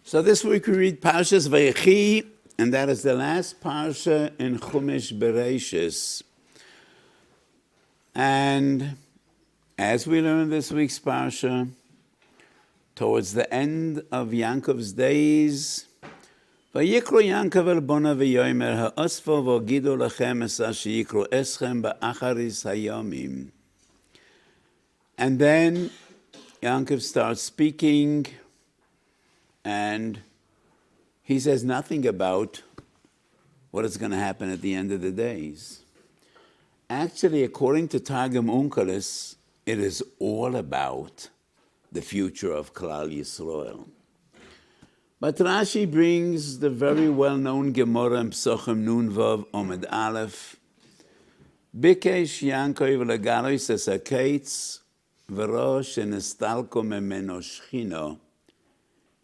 So this week we read Parshas Vayechi, and that is the last Parsha in Chumash Bereshis. And as we learn this week's Parsha, towards the end of Yankov's days, Vayikro Yankov el Bona v'yomer ha'osfo v'ogido lechem es asher yikro eschem ba'acharis hayomim. And then Yankov starts speaking, and he says nothing about what is going to happen at the end of the days. Actually, according to Targum Onkelos, it is all about the future of Klal Yisrael. But Rashi brings the very well-known Gemara in Psochim Nun Vav Omed Aleph. Bikesh Yankov legalois es haketz v'ro shenestalko memeno shchino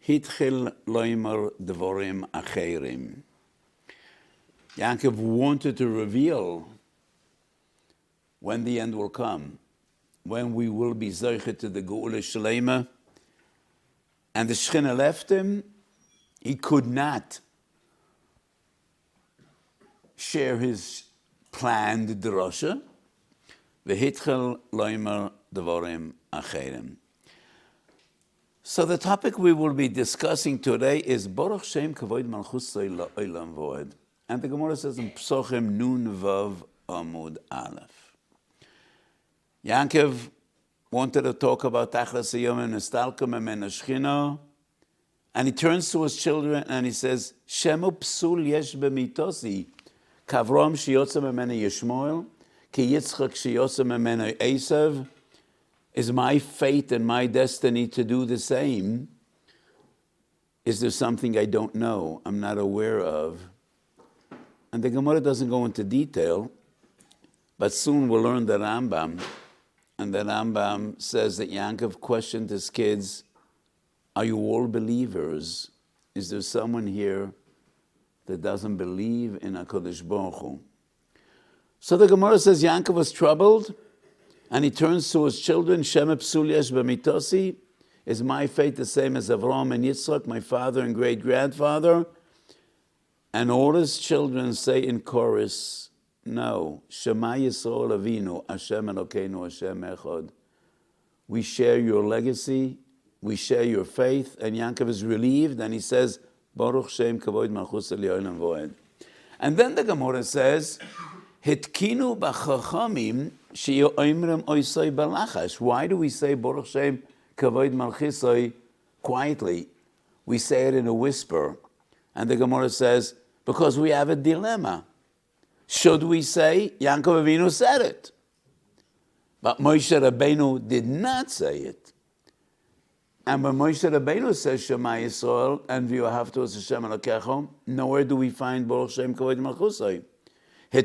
hitchil loimer dvorim acherim. Yankov wanted to reveal when the end will come, when we will be zoche to the Geula Shlema, and the Shechina left him. He could not share his planned drosha. V'hitchel loimer dvorim acherim. So the topic we will be discussing today is Baruch Shem Kevod Malchuso Olam Voed. And the Gemara says in Psochim Nun Vav Amud Aleph. Yankov wanted to talk about Tachlas Yom and Nestalka Memena Shchina, and he turns to his children and he says, Shemu Psul Yesh B'mitosi, Kavrom Shiyotza Memena Yishmoel, Ki Yitzchak Shiyotza Memena Esav. Is my fate and my destiny to do the same? Is there something I don't know, I'm not aware of? And the Gemara doesn't go into detail, but soon we'll learn the Rambam. And the Rambam says that Yankov questioned his kids, are you all believers? Is there someone here that doesn't believe in HaKadosh Baruch Hu? So the Gemara says Yankov was troubled, and he turns to his children, Shem Psul Yesh B'mitosi, is my fate the same as Avram and Yitzchak, my father and great-grandfather? And all his children say in chorus, no, Shema Yisrael Avinu, Hashem Elokeinu, Hashem Echad. We share your legacy, we share your faith, and Yankov is relieved, and he says, Baruch Shem Kevod Malchuso Olam Voed. And then the Gemara says, Hitkinu b'chachamim she'yoimrem oisoi balachash. Why do we say Baruch Shem Kevod Malchuso quietly? We say it in a whisper. And the Gemara says, because we have a dilemma. Should we say, Yankov Avinu said it, but Moshe Rabbeinu did not say it. And when Moshe Rabbeinu says Shema Yisrael and v'yohavto es Hashem Elokecho, nowhere do we find Baruch Shem Kevod Malchuso. The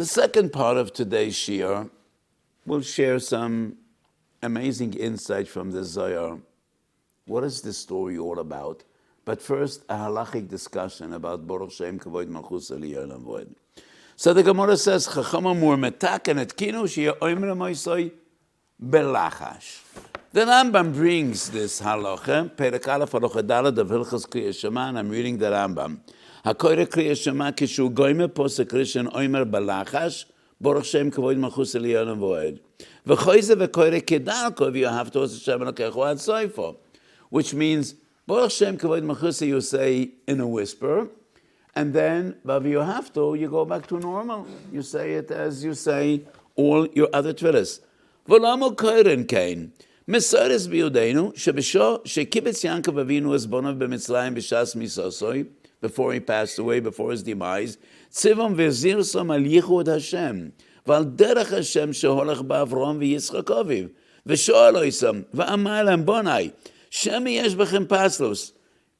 second part of today's Shiur will share some amazing insight from the Zohar. What is this story all about? But first, a halachic discussion about Baruch Shem Kevod Malchuso Olam Voed. So the Gemara says, Chachamim were metaken et kinu she'yomer moisoi belachash. The Rambam brings this halacha, Perek Aleph halacha daled of Hilchos Kriyas Shema, and I'm reading the Rambam. Hakoyre Kriyas Shema kishu goyme posek rishon oimer balachash, Baruch Shem Kevod Malchuso Olam Voed. V'choyze v'koyre kedarko v'yohavto es Hashem Elokecho ad soifo. Which means, Baruch Shem Kevod Malchuso you say in a whisper, and then v'yohavto you go back to normal. You say it as you say all your other tefillos. V'lamo koyren kain. Mesores biyudeinu shebisho shekibetz Yankov Avinu es bonav b'Mitzrayim b'shas misosoi, before he passed away, before his demise, tzivom v'zirsom al yichud Hashem v'al derech Hashem sheholach ba'Avram v'Yitzchak aviv v'shoel oisam v'amar lam bonai shem yesh bechem paslos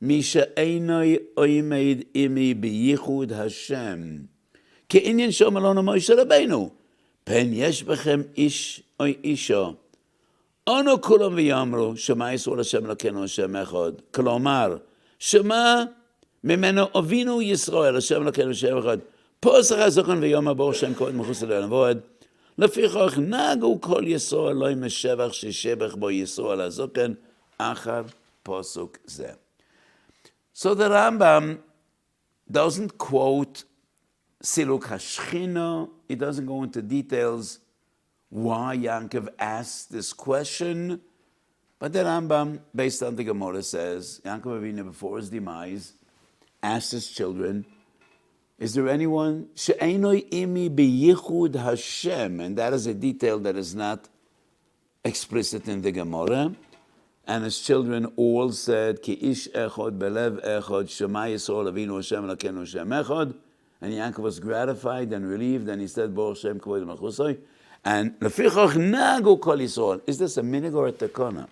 mi she'einoi oimed imi b'yichud Hashem ke'inyan shomalonu Moshe Rabbeinu pen yesh bechem ish oy isha Ono kulam v'yamru, Shema Yisrael Hashem Elokeinu Hashem Echad. Kolomar, Shema Memeno Avinu Yisrael Hashem Elokeinu Hashem Echad. Posach HaZochon v'yom Baruch Shem Kevod Malchuso Olam Voed. לפיכך נהגו כל יסוע אלוהי משבח ששבח בו יסוע לזוקן אחר posuk ze. So the Rambam doesn't quote Siluk Hashchina. He doesn't go into details why Yaakov asked this question. But the Rambam, based on the Gemara, says, Yaakov Avinu, before his demise, asked his children, is there anyone, she'enoi imi biyichud Hashem? And that is a detail that is not explicit in the Gemara. And his children all said, Ki ish echod belev echod, Shema Yisrael Avinu Hashem Elokeinu Hashem Echod. And Yaakov was gratified and relieved, and he said, Baruch Shem Kevod Malchuso. And lefichach nagu kol Yisrael. Is this a minig or a takana?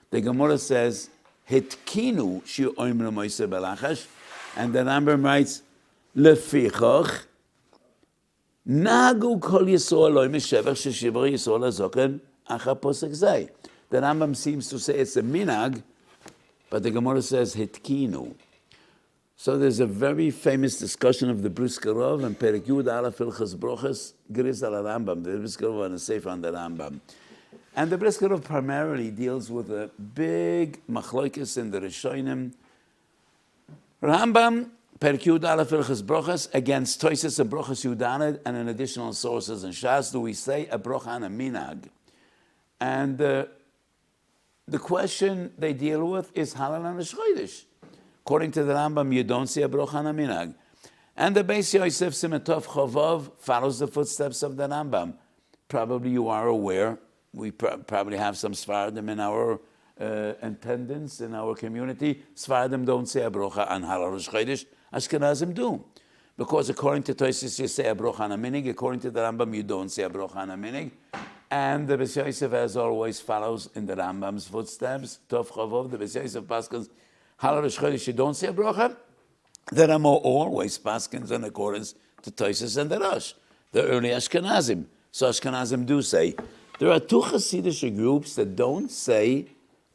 The Gemara says, Hitkinu shiu oimru moise belachash. And the Rambam writes, lefichach nagu kol Yisrael oim shevach sheshivra Yisrael azoken acha posek zay. The Rambam seems to say it's a minag, but the Gemara says hitkinu. So there's a very famous discussion of the Brisker Rov and Perek Yud Aleph Hilchos Brochos Griz al Rambam. The Brisker Rov and a Sefer on the Rambam, and the Brisker Rov primarily deals with a big machlokes in the Rishonim. Rambam Perek Yud Aleph Hilchos Brochos against Toises and Brochos Yudanid and in additional sources in Shas. Do we say a brocha and a minag? And the question they deal with is halal and shchodesh. According to the Rambam, you don't see a brocha and a minag. And the Beis Yosef Simetov Chavov follows the footsteps of the Rambam. Probably you are aware, we probably have some Sfaradim in our attendance, in our community. Sfaradim don't say a brocha and halal and shchodesh. Ashkenazim do. Because according to Tosfos, you say a brocha and a minig. According to the Rambam, you don't say a brocha and a minig. And the Beis Yosef, as always, follows in the Rambam's footsteps. Tov Chavov, the Beis Yosef paskins, halal shchodesh, you don't say a brocha. The Rambam always paskins in accordance to Tosfos and the Rosh, the early Ashkenazim. So Ashkenazim do say. There are two Hasidic groups that don't say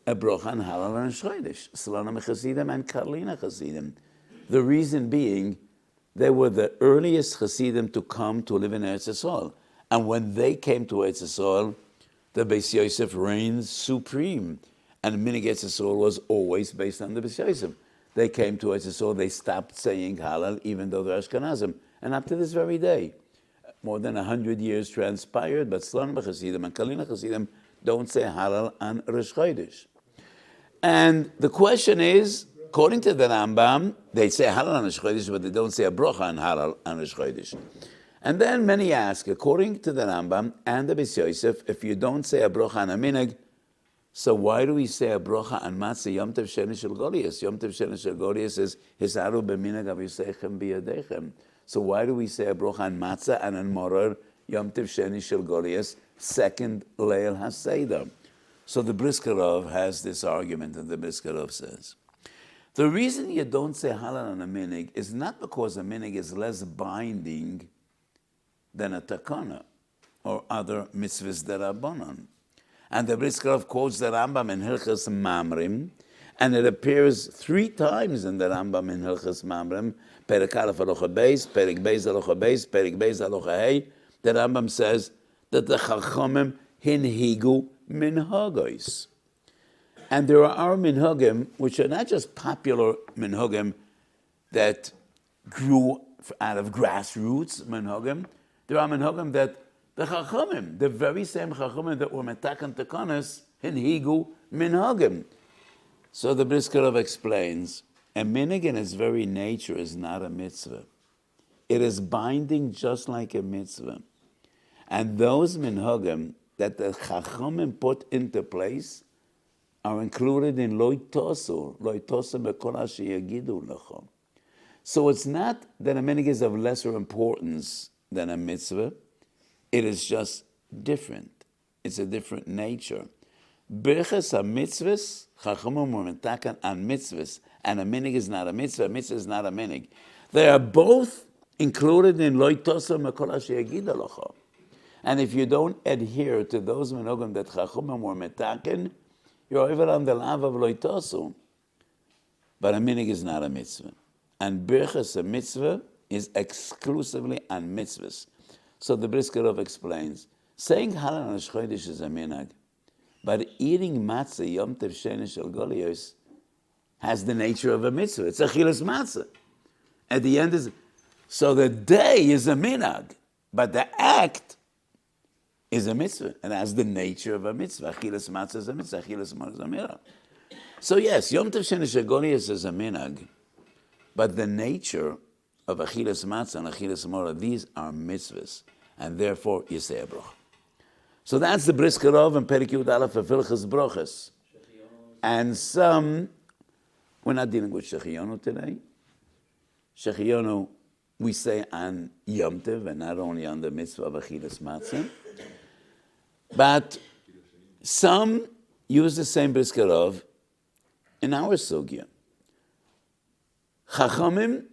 a brocha and halal and shchodesh, Slonim Chasidim and Karlina Chasidim. The reason being, they were the earliest Hasidim to come to live in Eretz Yisrael. And when they came to Eretz Yisrael, the Beis Yosef reigned supreme. And Minig Eretz Yisrael was always based on the Beis Yosef. They came to Eretz Yisrael, they stopped saying halal, even though they're Ashkenazim. And up to this very day, more than 100 years transpired, but Slonim Chasidim and Kalina Chasidim don't say halal and Rosh Chodesh. And the question is, according to the Rambam, they say halal and Rosh Chodesh, but they don't say a brocha and halal and Rosh Chodesh. And then many ask, according to the Rambam and the Beis Yosef, if you don't say a brocha and a minig, so why do we say a brocha and matzah Yom Tov Sheni Shel Golias? Yom Tov Sheni Shel Golias is Hisaru b'minag aviseichem biyadechem. So why do we say a brocha and matzah and an morer Yom Tov Sheni Shel Golias, second Leil HaSeder? So the Brisker Rov has this argument, and the Brisker Rov says, the reason you don't say halal and a minig is not because a minig is less binding than a takana or other mitzvahs that are bonon. And the Brisker Rov quotes the Rambam in Hilchos Mamrim, and it appears 3 times in the Rambam in Hilchos Mamrim, Perek Aleph Halacha Beis, Perek Beis Halacha Beis, Perek Beis Halacha Hey. The Rambam says that the Chachamim hinhigu minhagos. And there are minhagim which are not just popular minhagim that grew out of grassroots minhagim. There are minhagim that the Chachamim, the very same Chachamim that were metakan tekanas, hinhigu minhagim. So the Brisker Rov explains, a minig in its very nature is not a mitzvah. It is binding just like a mitzvah. And those minhagim that the Chachamim put into place are included in lo tosu bekol asher yagidu lecha. So it's not that a minig is of lesser importance than a mitzvah. It is just different. It's a different nature. Birchas ha-mitzvahs, Chachamim were metakan on mitzvahs, and a minig is not a mitzvah, a mitzvah is not a minig. They are both included in lo tosu bekol asher yagidu lecha. And if you don't adhere to those minhagim that Chachamim were metakan, you're over on the lav of lo tosu. But a minig is not a mitzvah. And birchas a mitzvah is exclusively on mitzvahs. So the Brisker Rov explains, Saying Halal Rosh Chodesh is a minhag, but eating matzah Yom Tov Sheni Shel Golios has the nature of a mitzvah. It's achilas matzah. At the end is, so the day is a minhag, but the act is a mitzvah, and has the nature of a mitzvah. Achilas matzah is a mitzvah, achilas mar is a minhag. So yes, Yom Tov Sheni Shel Golios is a minhag, but the nature of achilas matzah and achilas mar, these are mitzvahs, and therefore you say a bracha. So that's the Brisker Rov and Perik Yud Aleph of Hilchos Brochas. And some, we're not dealing with Shechiyonu today. Shechiyonu, we say on Yom Tov, and not only on the mitzvah of Achilas Matzah. But some use the same Brisker Rov in our sugya. Chachamim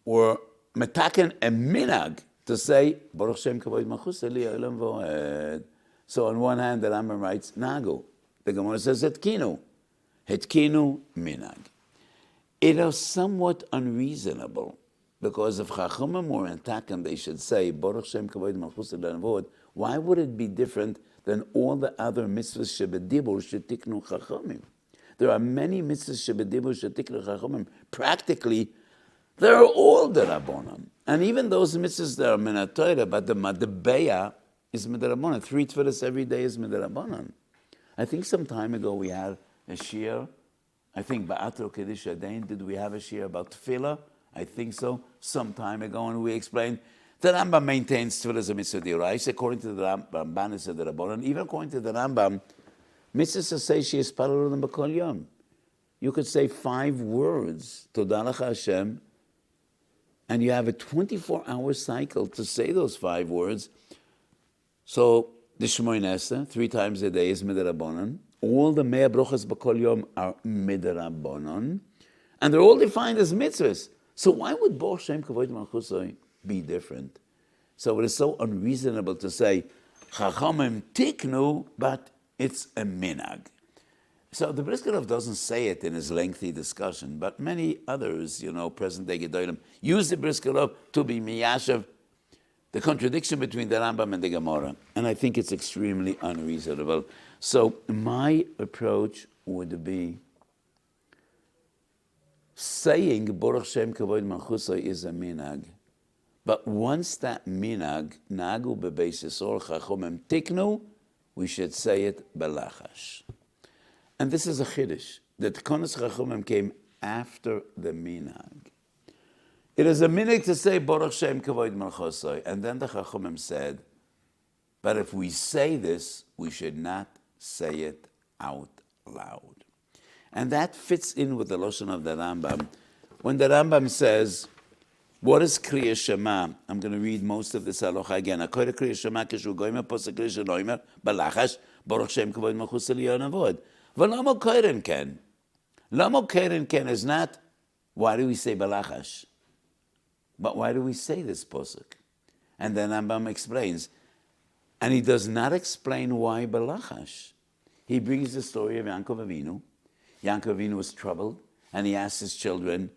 were metaken a minhag to say, Baruch Shem Kevod Malchuso li olam v'oed. So on one hand, the Rambam writes, Nagu. The Gemara says, Hetkinu. Hetkinu minhag. It is somewhat unreasonable, because if Chachamim were metaken, they should say, Baruch Shem Kevod Malchuso li olam v'oed. Why would it be different than all the other mitzvahs shebedibur shetiknu Chachamim? There are many mitzvahs shebedibur shetiknu Chachamim. Practically, they're all the Rabbanon. And even those mitzvahs that are minatoira, but the Madabeya is midrabanan. 3 tefillas every day is midrabanan. I think some time ago we had a shiur. I think Ba'atro Kiddush Adain, did we have a shiur about tefillah? I think so. Some time ago, and we explained the Rambam maintains tefillah as a mitzvah d'oraisa. According to the Rambam, it's a Rabbanan. Even according to the Rambam, mitzvahs say she is paralel b'kol yom. You could say 5 words, Todah Lecha Hashem, and you have a 24-hour cycle to say those 5 words. So the Shmoyne Esrei, 3 times a day is midrabanan. All the Mea Brochas B'Kol Yom are midrabanan, and they're all defined as mitzvahs. So why would Baruch Shem Kevod Malchuso be different? So it is so unreasonable to say Chachamim tiknu, but it's a minhag. So the Brisker Rov doesn't say it in his lengthy discussion, but many others, present-day Gedolim, use the Brisker Rov to be miyashav the contradiction between the Rambam and the Gemara. And I think it's extremely unreasonable. So my approach would be saying Baruch Shem Kevod Malchuso is a minhag. But once that minhag, nagu bebeis Yisrael chachomim tiknu, we should say it belachash. And this is a chiddush. The Tikonos Chachomim came after the minhag. It is a minhag to say Baruch Shem Kevod Malchuso, and then the Chachomim said, but if we say this, we should not say it out loud. And that fits in with the Lashon of the Rambam. When the Rambam says, what is Kriya Shema? I'm going to read most of this halacha again. Akoyre Kriya Shema kishu goymer posek Kriya Shenoimer balachash Baruch Shem Kevod Malchuso liyon avod. V'lamo koyren ken. Lamo koyren ken is not, why do we say balachash? But why do we say this posuk? And then Rambam explains, and he does not explain why balachash. He brings the story of Yaakov Avinu. Yaakov Avinu was troubled, and he asked his children,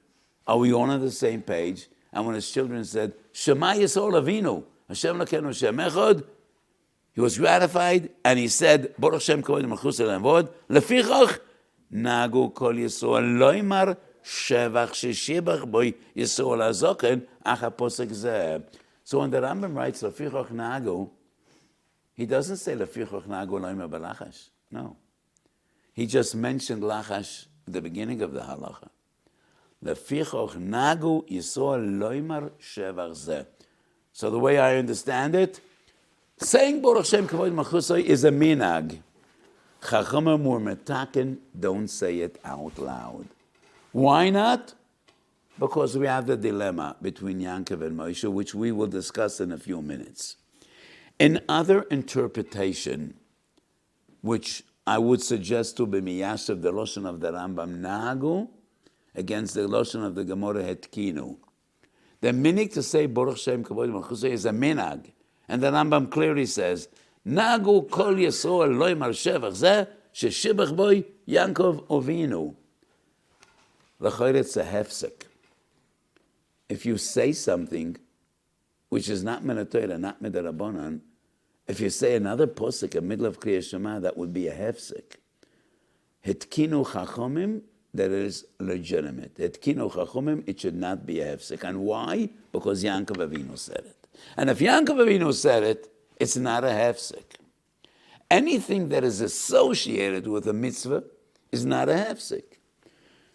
are we all on the same page? And when his children said, Shema Yisrael Avinu, Hashem Elokeinu Hashem Echad, he was gratified, and he said, Baruch Shem Kevod Malchuso Le'avod, Lefichach, Nagu Kol Yisrael Loimar Shevach Sheshibach Boi Yisrael HaZoken, Acha Posek Zeh. So when the Rambam writes, Lefichach Nagu, he doesn't say Lefichach Nagu Loimar Balachash. No. He just mentioned Lachash at the beginning of the halacha. Lefichach Nagu Yisrael Loimar Shevach Zeh. So the way I understand it, saying Baruch Shem Kevod Malchuso is a minhag. Chachamim were metaken, don't say it out loud. Why not? Because we have the dilemma between Yaakov and Moshe, which we will discuss in a few minutes. Another interpretation, which I would suggest to be miyashav the Lashon of the Rambam Nagu against the Lashon of the Gemara Hetkinu. The minhag to say Baruch Shem Kevod Malchuso is a minhag. And the Rambam clearly says, Nagu kol Yisrael loimar shevach zeh sheshibach boy Yaakov Avinu. L'chayr it's a hefsek. If you say something which is not min haTorah, not midarabanan, If you say another posuk in the middle of Kriya Shema, that would be a hefsek. Hitkinu chachomim, that is legitimate. Hitkinu chachomim, it should not be a hefsek. And why? Because Yankov Avinu said it. And if Yankov Avinu said it, it's not a hefsek. Anything that is associated with a mitzvah is not a hefsek.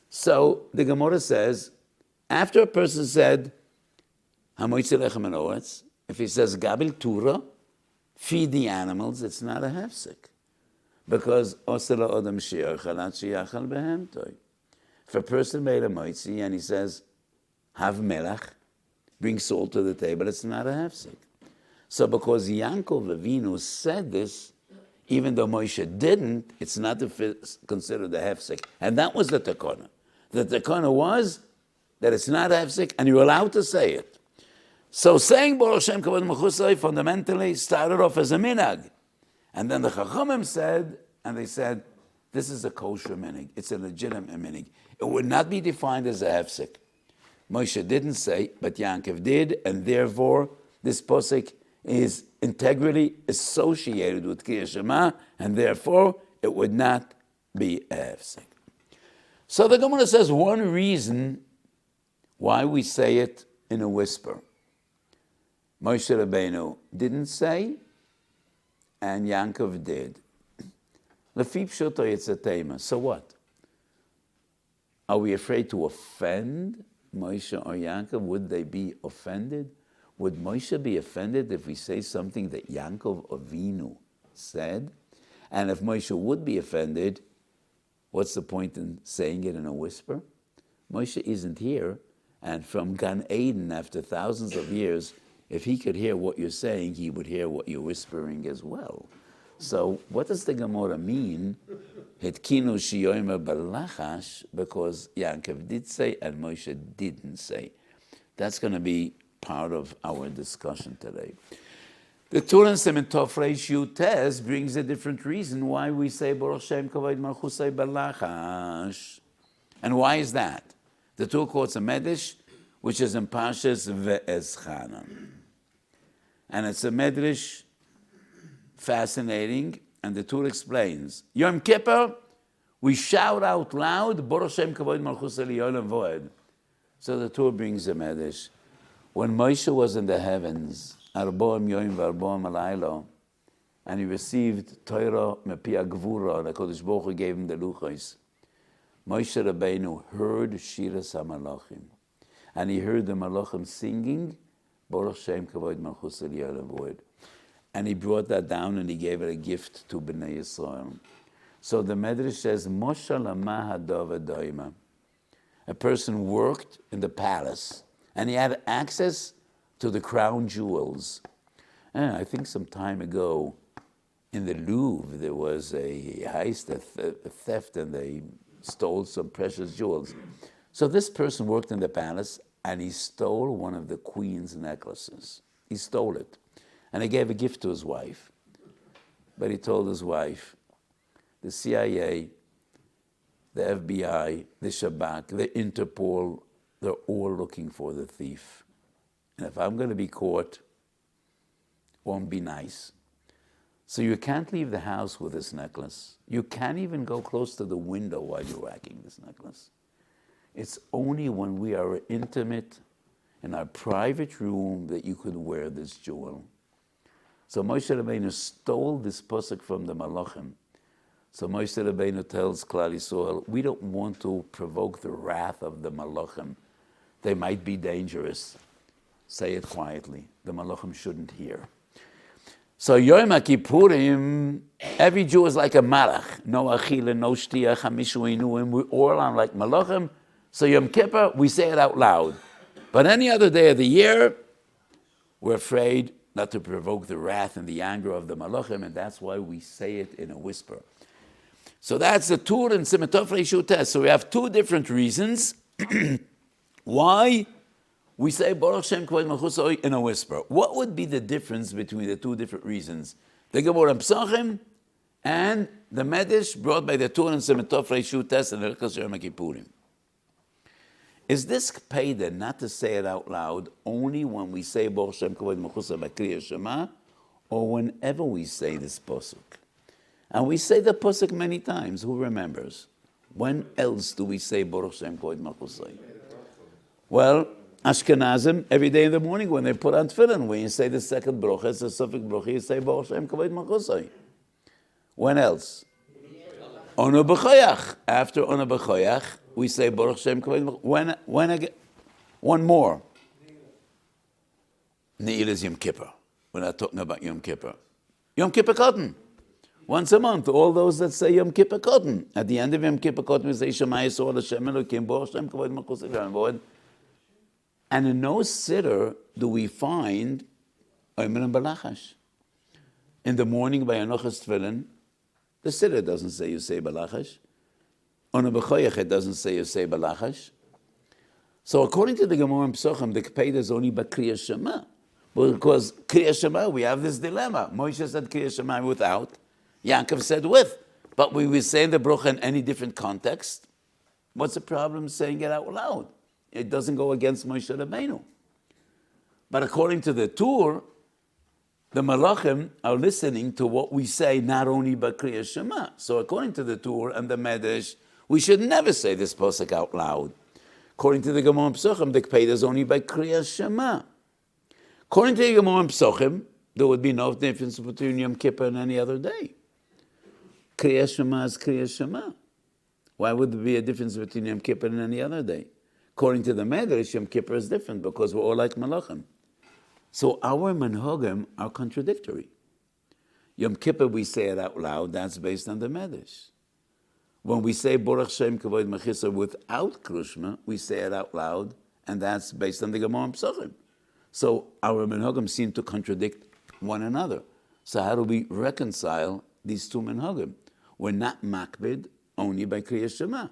So the Gemara says, after a person said, Hamoitzi lechem and oretz, if he says Gabil Tura, feed the animals, it's not a hefsek. Because Osela Odam Shiur Chalat Sheyachal Behemtoi. If a person made a moitzi and he says, have melach, bring salt to the table, it's not a hefsek. So because Yankov Avinu said this, even though Moshe didn't, it's not considered a hefsek. And that was the takana. The takana was that it's not a hefsek and you're allowed to say it. So saying Baruch Shem Kevod Malchuso fundamentally started off as a minhag. And then the Chachamim said, and they said, this is a kosher minhag. It's a legitimate minhag. It would not be defined as a hefsek. Moshe didn't say, but Yankov did, and therefore this posuk is integrally associated with Kriya Shema, and therefore it would not be a hefsek. So the Gemara says one reason why we say it in a whisper. Moshe Rabbeinu didn't say, and Yankov did. Lefip Shuto Yitzatema. So what? Are we afraid to offend Moshe or Yankov? Would they be offended? Would Moshe be offended if we say something that Yankov Avinu said? And if Moshe would be offended, what's the point in saying it in a whisper? Moshe isn't here, and from Gan Eden, after thousands of years, if he could hear what you're saying, he would hear what you're whispering as well. So what does the Gemara mean? Hitkinu shiyomer balachash, because Yankov did say and Moshe didn't say. That's going to be part of our discussion today. The Torah in Tofreish Yutes brings a different reason why we say Baruch Shem Kevod Malchuso balachash. And why is that? The Torah quotes a Midrash, which is in Parshas Ve'ezchanan. And it's a Midrash, fascinating, and the Torah explains. Yom Kippur, we shout out loud, Baruch Shem Kevod Malchuso Li'olam Voed. So the Torah brings a Midrash. When Moshe was in the heavens, Arboam Yom V'Arboam Alaylo, and he received Torah Mepi Agvura, and HaKadosh Baruch Hu gave him the Luchos, Moshe Rabbeinu heard Shiras HaMalachim. And he heard the Malachim singing, Baruch Shem Kevod Malchuso Li'olam Voed. And he brought that down and he gave it a gift to Bnei Yisrael. So the Midrash says, Moshe Lama Hadov Adoima. A person worked in the palace and he had access to the crown jewels. And I think some time ago in the Louvre there was a heist, a theft, and they stole some precious jewels. So this person worked in the palace and he stole one of the queen's necklaces. He stole it. And he gave a gift to his wife. But he told his wife, the CIA, the FBI, the Shabak, the Interpol, they're all looking for the thief. And if I'm going to be caught, it won't be nice. So you can't leave the house with this necklace. You can't even go close to the window while you're racking this necklace. It's only when we are intimate in our private room that you could wear this jewel. So Moshe Rabbeinu stole this pasuk from the Malachim. So Moshe Rabbeinu tells Klal Yisrael, we don't want to provoke the wrath of the Malachim. They might be dangerous. Say it quietly. The Malachim shouldn't hear. So Yom Kippurim, every Jew is like a malach. No achila, no shtiach, hamishu inuim. We're all on like Malachim. So Yom Kippur, we say it out loud. But any other day of the year, we're afraid not to provoke the wrath and the anger of the Malachim, and that's why we say it in a whisper. So that's the Tur and Simetofrei Shutes. So we have two different reasons why we say Baruch Shem Kevod Malchuso in a whisper. What would be the difference between the two different reasons? The Gemara Pesachim and the Midrash brought by the Tur and Simetofrei Shutes and the Yom Kippurim. Is this payda not to say it out loud only when we say Baruch Shem Kevod Malchuso by Kriya Shema, or whenever we say this pasuk. And we say the pasuk many times. Who remembers? When else do we say Baruch Shem Kevod Malchuso? Well, Ashkenazim, every day in the morning when they put on tefillin, when you say the second bracha, it's a suffix bracha, you say Baruch Shem Kevod Malchuso. When else? Ono b'choyach. After Ono b'choyach, we say Baruch Shem Kevod Malchuso. When again? One more. Neil is Yom Kippur. We're not talking about Yom Kippur. Yom Kippur Cotton. Once a month, all those that say Yom Kippur Cotton. At the end of Yom Kippur Cotton, we say Shema Yisrael Hashem Elokim Baruch Shem Kevod Malchuso. And in no siddur do we find Omer and Balachash. In the morning by Anochas Tefillin, the siddur doesn't say you say Balachash. On a B'choyach, it doesn't say you say Balachash. So according to the Gemara in Pesachim, the Keped is only by Kriya Shema. Because Kriya Shema, we have this dilemma. Moshe said Kriya Shema without. Yaakov said with. But we will say the bracha in any different context. What's the problem saying it out loud? It doesn't go against Moshe Rabbeinu. But according to the Tur, the Malachim are listening to what we say not only by Kriya Shema. So according to the Tur and the Midrash, we should never say this pasuk out loud. According to the Gemara in Pesachim, the Keped is only by Kriya Shema. According to the Gemara in Pesachim, there would be no difference between Yom Kippur and any other day. Kriya Shema is Kriya Shema. Why would there be a difference between Yom Kippur and any other day? According to the Midrash, Yom Kippur is different because we're all like Malachim. So our manhagim are contradictory. Yom Kippur, we say it out loud, that's based on the Midrash. When we say Baruch Shem Kevod Malchuso without Krushma, we say it out loud, and that's based on the Gemara in Pesachim. So our manhagim seem to contradict one another. So how do we reconcile these two manhagim? We're not makbid only by Kriya Shema.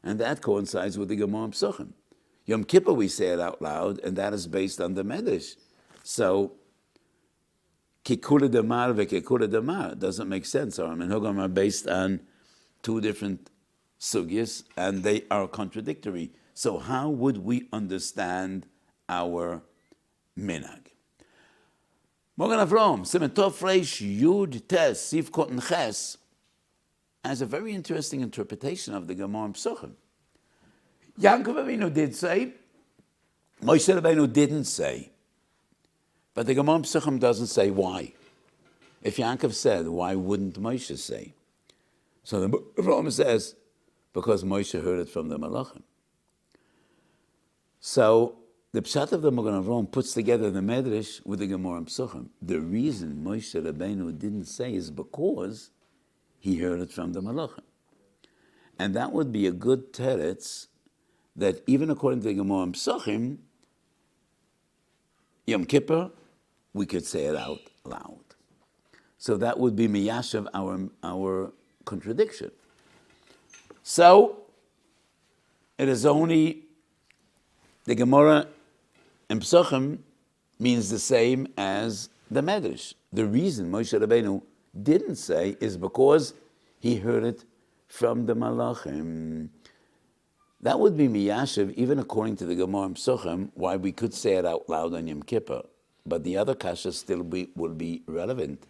And that coincides with the Gemara in Pesachim. Yom Kippur, we say it out loud, and that is based on the Midrash. So, Kikula Damar veKikula Damar doesn't make sense. Our minhagim are based on two different sugyas, and they are contradictory. So how would we understand our minhag? Morgan Avrom, Siman Tov Reish Yud Tes Sif Koten Ches has a very interesting interpretation of the Gemara in Pesachim. Yaakov Avinu did say, Moshe Rabbeinu didn't say, but the Gemara in Pesachim doesn't say why. If Yaakov said, why wouldn't Moshe say? So the Rambam says, because Moshe heard it from the Malachim. So the Pshat of the Magen Avraham puts together the Midrash with the Gemara in Pesachim. The reason Moshe Rabbeinu didn't say is because he heard it from the Malachim. And that would be a good teretz that even according to the Gemara in Pesachim, Yom Kippur, we could say it out loud. So that would be miyashav our contradiction. So it is only the Gemara in Pesachim means the same as the Midrash. The reason Moshe Rabbeinu didn't say is because he heard it from the Malachim. That would be miyashiv, even according to the Gemara in Pesachim, why we could say it out loud on Yom Kippur. But the other kasha still will be relevant.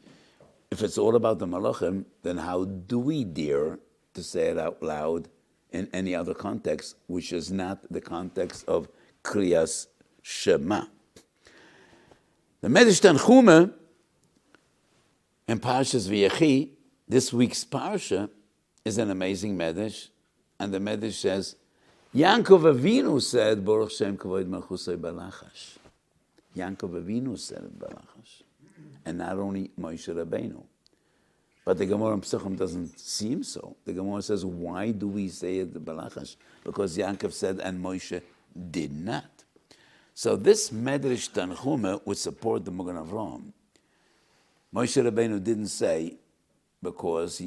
If it's all about the Malachim, then how do we dare to say it out loud in any other context, which is not the context of Kriyas Shema? The Midrash Tanchuma in Parshas Vayechi, this week's Parsha, is an amazing Midrash, and the Midrash says, Yaakov Avinu said, Baruch Shem Kevod Malchuso Balachash. Yaakov Avinu said it Balachash. And not only Moshe Rabbeinu. But the Gemara in Pesachim doesn't seem so. The Gemara says, why do we say it Balachash? Because Yaakov said, and Moshe did not. So this Midrash Tanchuma would support the Magen Avraham. Moshe Rabbeinu didn't say because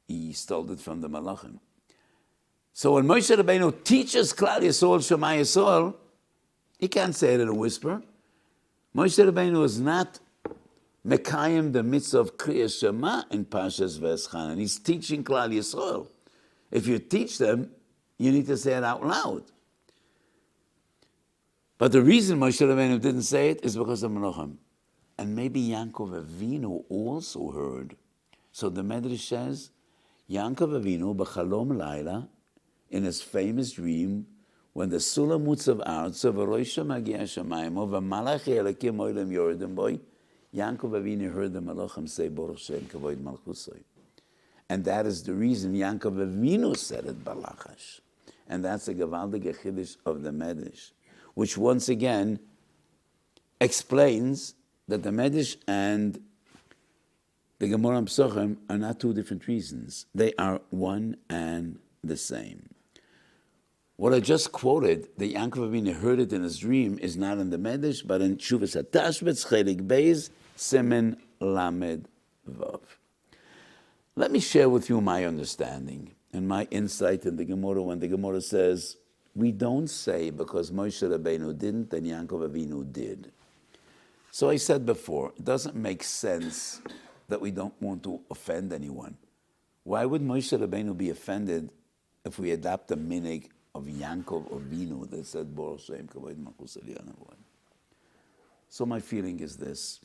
he stole it from the Malachim. So when Moshe Rabbeinu teaches Klal Yisrael Shema Yisrael, he can't say it in a whisper. Moshe Rabbeinu is not Mekayim the mitzvah of Kriyas Shema in Parshas V'eschan, and he's teaching Klal Yisrael. If you teach them, you need to say it out loud. But the reason Moshe Rabbeinu didn't say it is because of Malachim. And maybe Yaakov Avinu also heard. So the Midrash says, Yaakov Avinu b'chalom laila, in his famous dream, when the Sulam Mutzav Arza v'roisha magia shamayim v'malachi elakim oilem yordim boy, Yaakov Avinu heard the Malachim say, Baruch Shem Kevod Malchuso. And that is the reason Yaakov Avinu said it balachash. And that's the Gavaldige Chiddush of the Midrash, which once again explains that the Midrash and the Gemara Psachim are not two different reasons. They are one and the same. What I just quoted, the Yaakov Avinu heard it in his dream, is not in the Midrash, but in Shuvas HaTashbetz, Chelik Beis, Simen Lamed Vav. Let me share with you my understanding and my insight in the Gemara when the Gemara says, we don't say because Moshe Rabbeinu didn't and Yaakov Avinu did. So I said before, it doesn't make sense that we don't want to offend anyone. Why would Moshe Rabbeinu be offended if we adopt the minig of Yaakov Avinu that said, Baruch Shem Kevod Malchuso? So my feeling is this.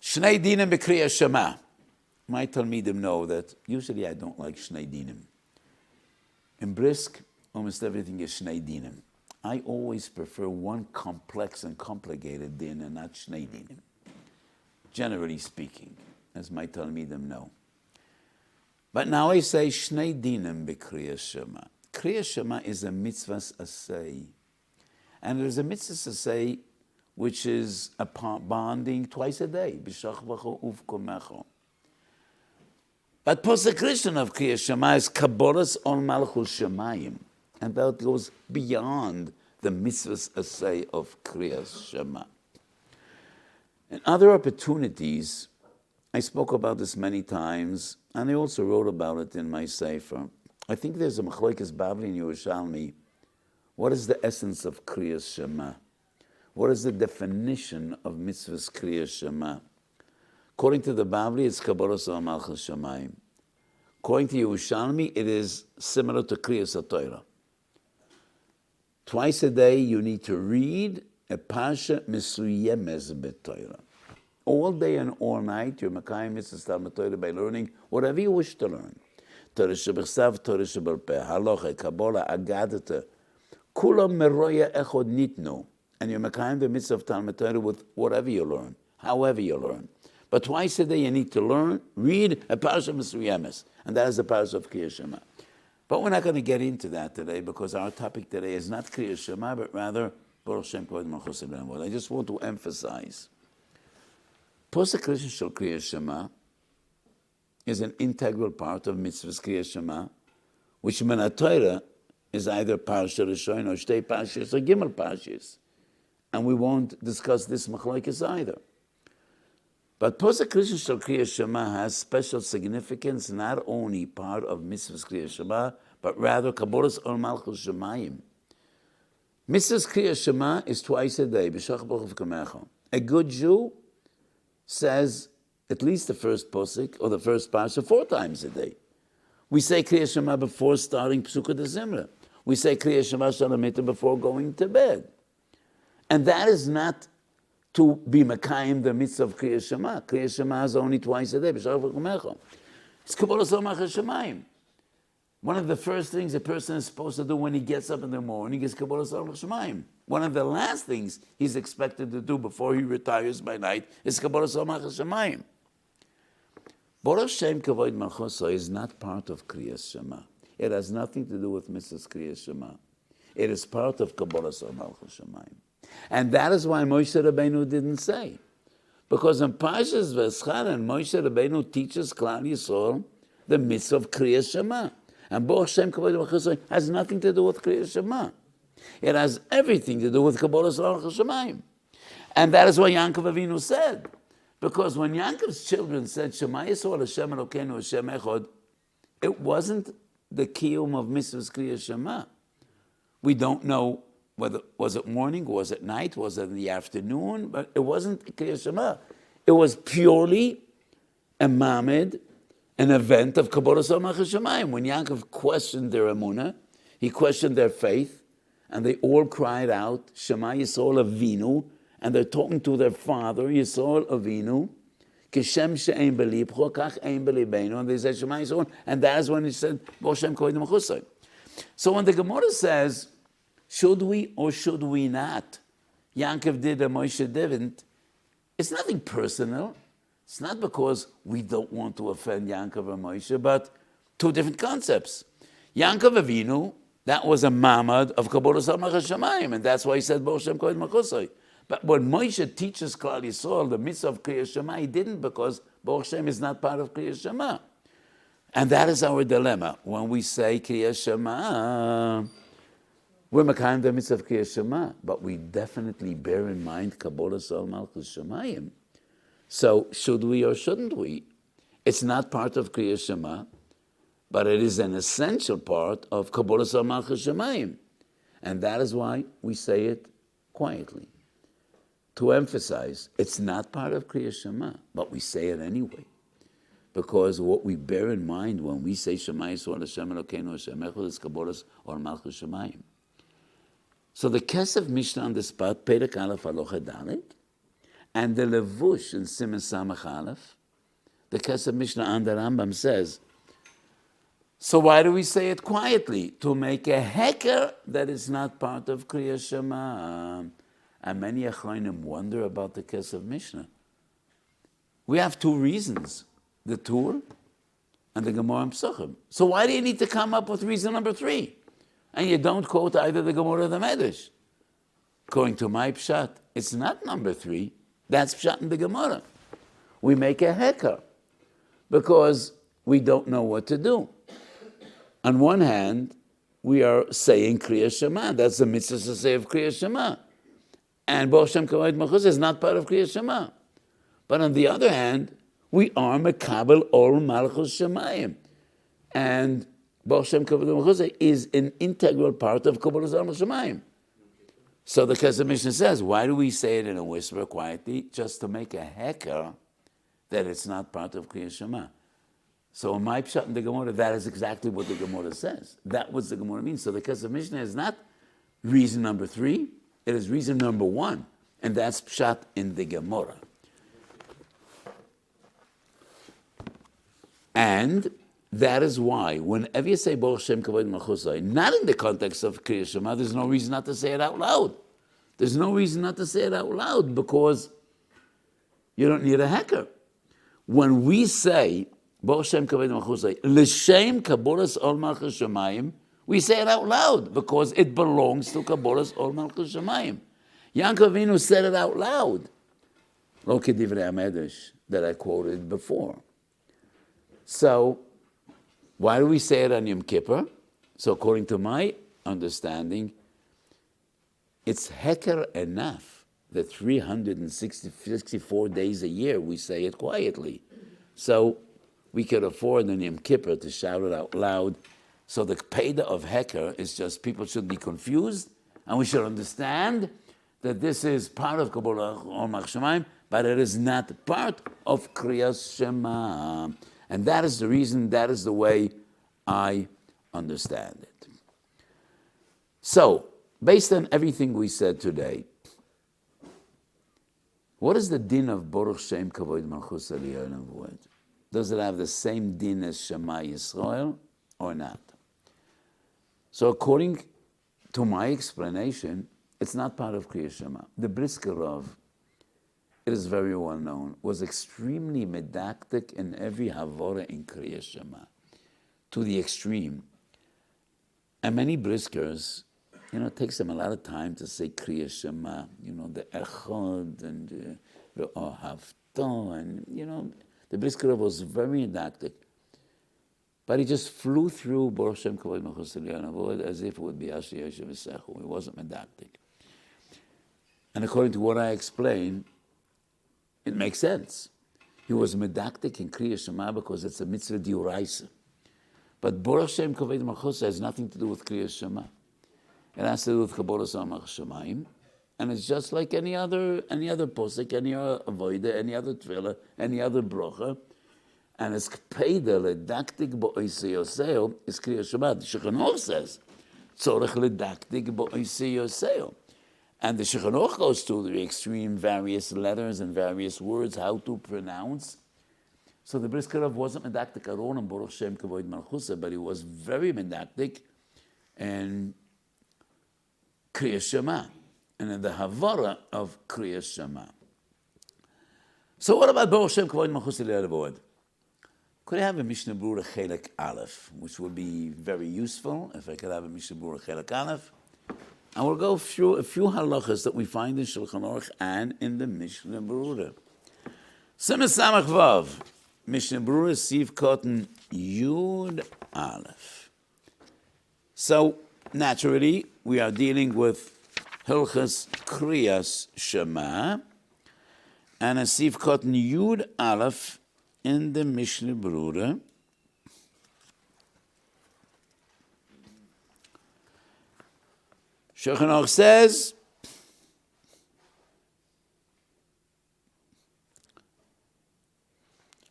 Shnei dinim b'kriya shema. My Talmidim know that usually I don't like Shnei dinim. In Brisk, almost everything is Shnei dinim. I always prefer one complex and complicated din and not Shnei dinim. Generally speaking, as my Talmidim know. But now I say Shnei dinim b'kriya shema. Kriya shema is a mitzvahs asay. And there's a mitzvahs asay which is a bonding twice a day. B'shachvacho uvkomecho. But posecretion of Kriya Shema is Kabbalas on Malchus Shemayim. And that goes beyond the mitzvahs asay of Kriya Shema. In other opportunities, I spoke about this many times, and I also wrote about it in my Sefer. I think there's a Machlokes Bavli in Yerushalmi. What is the essence of Kriya Shema? What is the definition of mitzvahs Kriya Shema? According to the Bavli, it's Kabbalas on Malchus Shemayim. According to Yerushalmi, it is similar to Kriyas HaTorah. Twice a day, you need to read a Parsha Mesuyemes BeTorah. All day and all night, you're Mekayim Mitzvahs Talmud Torah by learning whatever you wish to learn. Torah Shebechsav, Torah Shebal-Peh, Halachic, Kabbalah, Agadata, Kulam Meroya Echod Nitnu. And you're Mekayim the Mitzvah of Talmud Torah with whatever you learn, however you learn. But twice a day you need to learn, read a Parsha Mesuyemes. And that is the Parsha of Kriya Shema. But we're not going to get into that today because our topic today is not Kriya Shema, but rather Baruch Shem Kevod Malchuso. I just want to emphasize. Posecretion shel Kriya Shema is an integral part of mitzvahs Kriya Shema, which in the Torah is either Parsha Rishon or Shtei Parshas or Gimel Parshas. And we won't discuss this machlokes either. But posecretion shel Kriya Shema has special significance, not only part of mitzvahs Kriya Shema, but rather Kabbalas on Malchus Shemayim. Mitzvahs Kriya Shema is twice a day. A good Jew says at least the first posek or the first parsha 4 times a day. We say Kriya Shema before starting Psukah de Zimra. We say Kriya Shema Shalamita before going to bed. And that is not to be Mekayim the mitzvah of Kriya Shema. Kriya Shema is only twice a day. It's Kabbalas on Malchus Shemayim. One of the first things a person is supposed to do when he gets up in the morning is Kabbalas on Malchus Shemayim. One of the last things he's expected to do before he retires by night is Kabbalas on Malchus Shemayim. Baruch Shem Kevod Malchuso is not part of Kriya Shema. It has nothing to do with Mrs. Kriya Shema. It is part of Kabbalas on Malchus Shemayim. And that is why Moshe Rabbeinu didn't say. Because in Parshas V'eschanan, Moshe Rabbeinu teaches Klal Yisrael the mitzvah of Kriya Shema. And Baruch Shem Kevod Malchuso has nothing to do with Kriya Shema. It has everything to do with Kabbalas on Malchus Shemayim. And that is what Yaakov Avinu said. Because when Yaakov's children said, Shema Yisrael Hashem Elokeinu Hashem Echad, it wasn't the kiyum of mitzvahs Kriya Shema. We don't know whether was it morning, was it night, was it in the afternoon, but it wasn't Kriya Shema. It was purely a mamed, an event of Kabbalas on Malchus Shemayim. When Yaakov questioned their emunah, he questioned their faith, and they all cried out, Shema Yisrael Avinu, and they're talking to their father, Yisrael Avinu, Kishem she'ein belibcho, kach ein belibenu, and they say Shema Yisrael, and that is when he said, Bo Shem Kevod Malchuso. So when the Gemara says, should we or should we not? Yaakov did and Moshe didn't. It's nothing personal. It's not because we don't want to offend Yaakov or Moshe, but two different concepts. Yaakov Avinu, that was a mamad of Kabbalas Hamach HaShamayim, and that's why he said, Bo Shem Kevod Malchuso. But when Moshe teaches Klal Yisrael the mitzvah of Kriyas Shema, he didn't, because Baruch Shem is not part of Kriyas Shema. And that is our dilemma. When we say Kriyas Shema, we're Makayim the mitzvah of Kriyas Shema, but we definitely bear in mind Kabbalas Malchus Shemayim. So should we or shouldn't we? It's not part of Kriyas Shema, but it is an essential part of Kabbalas Malchus Shemayim. And that is why we say it quietly. To emphasize, it's not part of Kriyas Shema, but we say it anyway. Because what we bear in mind when we say Shema Yisrael Hashem Elokeinu Hashem Echad is Kabbalas or Malchus Shemayim. So the Kesef Mishnah on the spot, Perek Aleph Halacha Dalet, and the Levush in Siman Samach Aleph, the Kesef Mishnah on the Rambam says, so why do we say it quietly? To make a heker that is not part of Kriyas Shema. And many Achronim wonder about the Kesef Mishnah. We have two reasons, the Tur and the Gemara and Psuchim. So why do you need to come up with reason number 3? And you don't quote either the Gemara or the Midrash. According to my Pshat, it's not number 3. That's Pshat in the Gemara. We make a heker because we don't know what to do. On one hand, we are saying Kriyas Shema. That's the mitzvah to say of Kriyas Shema. And Bo Shem Kevod Malchuso is not part of Kriyas Shema. But on the other hand, we are Mekabel Ol Malchus Shemayim. And Bo Shem Kevod Malchuso is an integral part of Kabbalas Malchus Shemayim. So the Kesef Mishnah says, why do we say it in a whisper quietly? Just to make a heker that it's not part of Kriyas Shema. So in my Pshat in the Gemara, that is exactly what the Gemara says. That was the Gemara means. So the Kesef Mishnah is not reason number 3. It is reason number 1, and that's Pshat in the Gemara. And that is why, whenever you say Baruch Shem Kevod Malchuso, not in the context of Kriyas Shema, there's no reason not to say it out loud. There's no reason not to say it out loud, because you don't need a heker. When we say Baruch Shem Kevod Malchuso, L'Shem Kabbalas Ol Malchus Shemayim, we say it out loud because it belongs to Kabbalas Ol Malchus Shemayim. Yaakov Avinu said it out loud. Lo kedivrei HaMedrash that I quoted before. So, why do we say it on Yom Kippur? So according to my understanding, it's heker enough that 364 days a year we say it quietly. So we could afford on Yom Kippur to shout it out loud. So the peda of heker is just people should be confused, and we should understand that this is part of Kabbalas Ol Malchus Shemayim, but it is not part of Kriyas Shema. And that is the reason, that is the way I understand it. So, based on everything we said today, what is the din of Baruch Shem Kevod Malchuso Li'olam V'od? Does it have the same din as Shema Yisrael or not? So according to my explanation, it's not part of Kriyas Shema. The Brisker Rav, it is very well known, was extremely medactic in every Havora in Kriyas Shema, to the extreme. And many Briskers, it takes them a lot of time to say Kriyas Shema, the Echad and the Ohavto, and the Brisker Rav was very medactic. But he just flew through Baruch Shem Kevod Malchuso Li'olam V'od as if it would be Asher Yoshev V'Sechu. He wasn't medactic. And according to what I explained, it makes sense. He was medactic in Kriyas Shema because it's a mitzvah d'oraisa. But Baruch Shem Kevod Malchuso has nothing to do with Kriyas Shema. It has to do with Kabbalas Malchus Shemayim, and it's just like any other posik, any other avodah, any other tefillah, any other bracha. And it's peda ledaktik bo'osei yoseo is Kriyas Shema. The Shulchan Aruch says tzorech ledaktik bo'osei yoseo, And the Shulchan Aruch goes to the extreme various letters and various words, how to pronounce. So the Brisker Rav wasn't medactic aron and Baruch Shem Kevod Malchuso, but he was very medactic and Kriyas Shema, and in the Havara of Kriyas Shema. So what about Baruch Shem Kevod Malchuso Le'Avod? Could I have a Mishnah Berurah Chelek Aleph, which would be very useful if I could have a Mishnah Berurah Chelek Aleph. And we'll go through a few halachas that we find in Shulchan Aruch and in the Mishnah Berurah. Siman Samach Vav, Mishnah Berurah Siv Kotten Yud Aleph. So naturally, we are dealing with Hilchas Kriyas Shema and a Siv Kotten Yud Aleph in the Mishnah Berurah. Shulchan Aruch says,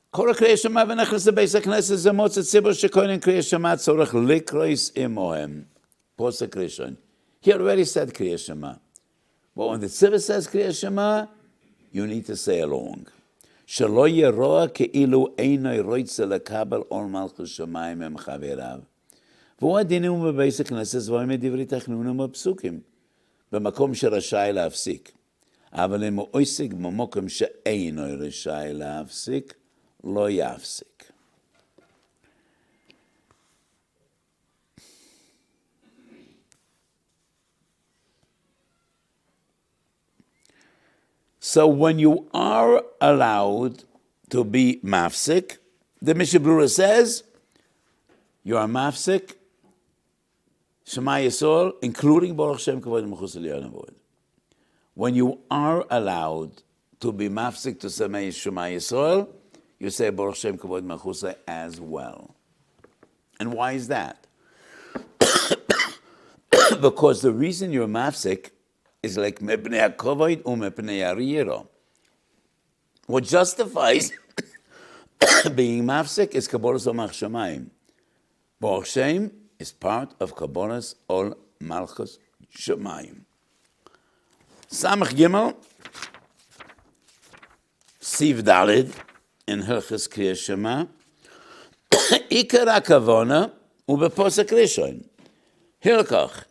Korah Kriyas Shema v'nechnas lebeis hakneses zemotz tzibur shekoinen Kriyas Shema tzorech likrois imohem. Posek Rishon. He already said Kriyas Shema. But when the tzibur says Kriyas Shema, you need to say along. Shelo yeroa ke'ilu einoi roitze lekabel ol malchus shamayim em chaverav. והוא הדינים בבייס הכנסת דברים מדברי תכנונים ובפסוקים, במקום שרשאי להפסיק. אבל אם הוא עוסק במקום שאינו רשאי להפסיק, לא יפסיק. So when you are allowed to be mafsik, the Mishnah Berurah says, you are mafsik, Shema Yisrael, including Baruch Shem Kevod Malchuso Le'Avod. When you are allowed to be mafsik to say Shema Yisrael, you say Baruch Shem Kevod Malchuso as well. And why is that? Because the reason you're mafsik is like mepnei hakovod u'mepnei hariyira. What justifies being mafsik is Kabbalas ol Malchus Shamayim. Baruch Shem is part of Kabbalas ol Malchus Shamayim. Samach Gimel, Siv Dalid, in Hilchas Kriyas Shema, Ikar HaKavona u'beposek Rishon. Hilkach,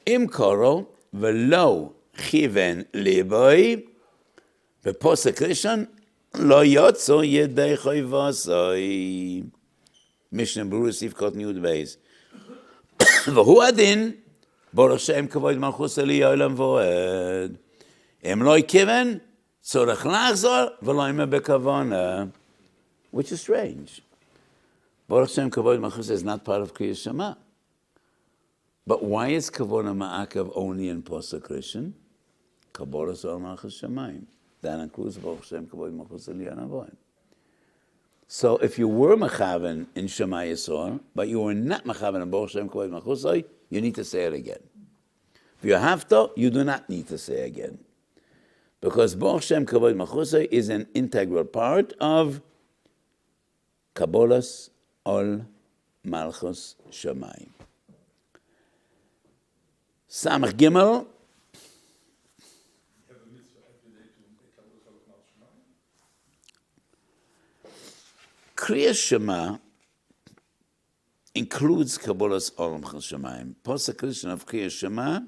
im koro v'lo chiven liboi, beposek Rishon, lo yotzo yedei choivosoi. Mishnah Berurah Siv Kotten Yud Beis. V'hu adin, Baruch Shem Kevod Malchuso Le'Olam V'oed. Em lo yikiven, tzorech lachzor, v'lo yimeh bekavona. Which is strange. Baruch Shem Kevod Malchuso is not part of Kriyas Shema. But why is Kavona Ma'akav only in Posek Rishon? Kabbalas ol Malchus Shamayim. That includes Baruch Shem Kevod Malchuso Le'Olam. So if you were Mechaven in Shema Yisrael, but you were not Mechaven in Baruch Shem Kevod Malchuso, you need to say it again. If you have to, you do not need to say again. Because Baruch Shem Kevod Malchuso is an integral part of Kabbalas ol Malchus Shamayim. Samach Gimel. Kriyas Shema includes Kabbalas ol Malchus Shamayim. Posek Rishon of Kriyas Shema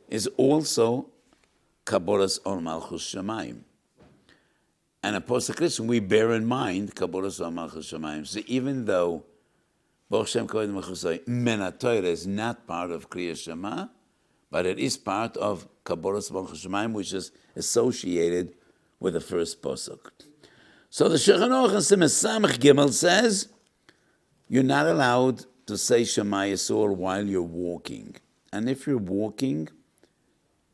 is also Kabbalas ol Malchus Shamayim. And at Posek Rishon we bear in mind Kabbalas ol Malchus Shamayim. So even though Baruch Shem Kevod Malchuso Men HaTorah is not part of Kriyas Shema, but it is part of Kabbalas Malchus Shamayim, which is associated with the first posuk. So the Shulchan Aruch in Siman Samach Gimel says, you're not allowed to say Shema Yisrael while you're walking. And if you're walking,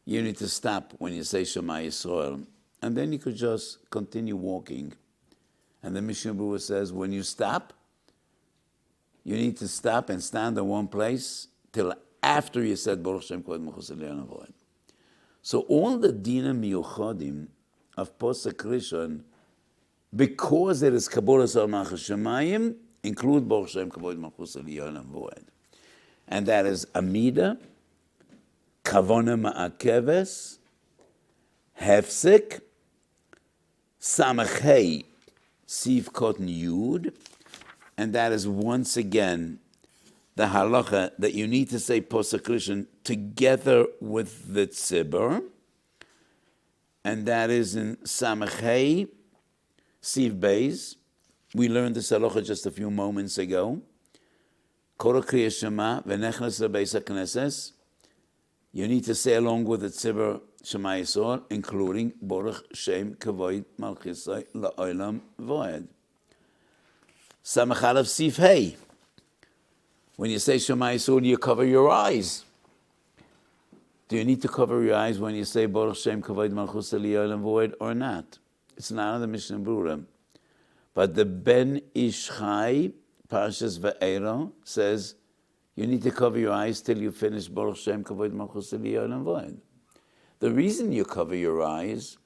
you need to stop when you say Shema Yisrael. And then you could just continue walking. And the Mishnah Berurah says, when you stop, you need to stop and stand in one place till after you said Baruch Shem Kevod Malchuso Le'Avod. So all the dinam miyuchadim of Posek Rishon, because it is Kabbalas ol Malchus Shamayim, include Baruch Shem Kevod Malchuso Le'Avod. And that is Amida, kavona ma'akeves, hefsek, samachei, siv cotton yud, and that is once again the halacha that you need to say posek rishon together with the tzibur, and that is in samachei, siv beis. We learned this halacha just a few moments ago. Kol kriya shema v'nechnas lebeis hakneses. You need to say along with the tzibur Shema Yisrael, including Baruch, Shem, Kevod, Malchuso, La'olam, Voed. Samach Aleph Sif Hey. When you say Shema Yisrael, you cover your eyes. Do you need to cover your eyes when you say Baruch, Shem, Kevod, Malchuso, La'olam, Voed, or not? It's not in the Mishnah Berurah. But the Ben Ish Chai, Parshas Vayechi, says you need to cover your eyes till you finish Baruch Shem Kavod Malchuso La'olam Voed. The reason you cover your eyes